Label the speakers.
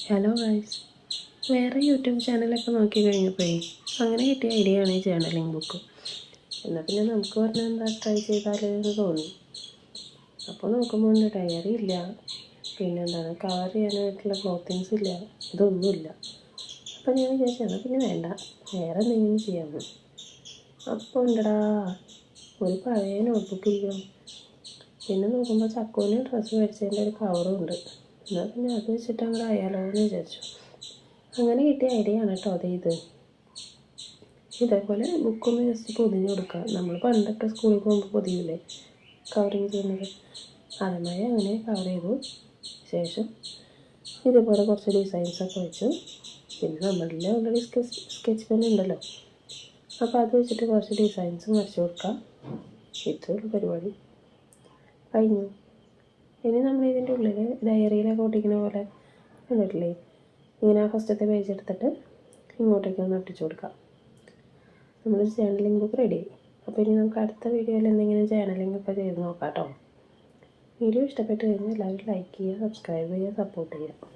Speaker 1: Hello guys, വേറെ YouTube ചാനലൊക്കെ നോക്കി കഴിഞ്ഞപ്പോഴേ അങ്ങനെ കിട്ടിയ ഐഡിയ ആണ് ഈ ജേർണലിംഗ് ബുക്ക്. എന്നാൽ പിന്നെ നമുക്ക് പറഞ്ഞാൽ എന്താ ട്രൈ ചെയ്താലെന്ന് തോന്നി. അപ്പോൾ നോക്കുമ്പോൾ ഡയറി ഇല്ല, പിന്നെന്താണ് കവർ ചെയ്യാനായിട്ടുള്ള ക്ലോത്തിങ്സ് ഇല്ല, ഇതൊന്നുമില്ല. അപ്പം ഞാൻ വിചാരിച്ചത് പിന്നെ വേണ്ട, വേറെ എന്തെങ്കിലും ചെയ്യാമെന്ന്. അപ്പോൾ ഉണ്ടടാ ഒരു പഴയ നോട്ട്ബുക്ക് ഇരിക്കും. പിന്നെ നോക്കുമ്പോൾ ചക്കോന് ഡ്രസ്സ് മേടിച്ചതിൻ്റെ ഒരു കവറും ഉണ്ട്. എന്നാൽ പിന്നെ അത് വെച്ചിട്ട് അങ്ങോട്ട് ആയാലോ എന്ന് വിചാരിച്ചു. അങ്ങനെ കിട്ടിയ ഐഡിയ ആണ് കേട്ടോ ഇത്. ഇതേപോലെ ബുക്കൊന്ന് ജസ്റ്റ് പൊതിഞ്ഞ് കൊടുക്കുക. നമ്മൾ പണ്ടൊക്കെ സ്കൂളിൽ പോകുമ്പോൾ പൊതിയില്ലേ കവറിങ് ചെയ്യുന്നത്, അതേമാതിരി അങ്ങനെ കവർ ചെയ്തു. ശേഷം ഇതേപോലെ കുറച്ച് ഡിസൈൻസൊക്കെ വെച്ചു. പിന്നെ നമ്മളിൽ ഓൾറെഡി സ്കെച്ച് പെൻ ഉണ്ടല്ലോ, അപ്പോൾ അത് വെച്ചിട്ട് കുറച്ച് ഡിസൈൻസ് വരച്ച് കൊടുക്കാം. ഇത്രയുള്ള പരിപാടി കഴിഞ്ഞു. ഇനി നമ്മൾ ഇതിൻ്റെ ഉള്ളിൽ ഡയറിയിലൊക്കെ ഒട്ടിക്കുന്ന പോലെ കണ്ടിട്ടില്ലേ, ഇങ്ങനെ ഫസ്റ്റത്തെ പേജ് എടുത്തിട്ട് ഇങ്ങോട്ടേക്കൊന്ന് ഒട്ടിച്ചു കൊടുക്കാം. നമ്മൾ ജേർണലിംഗ് ബുക്ക് റെഡി ആയി. അപ്പോൾ ഇനി നമുക്ക് അടുത്ത വീഡിയോയിൽ എന്തെങ്കിലും ജേർണലിംഗ് ഒക്കെ ചെയ്ത് നോക്കാം കേട്ടോ. വീഡിയോ ഇഷ്ടപ്പെട്ട് കഴിഞ്ഞാൽ എല്ലാവരും ലൈക്ക് ചെയ്യുക, സബ്സ്ക്രൈബ് ചെയ്യുക, സപ്പോർട്ട് ചെയ്യുക.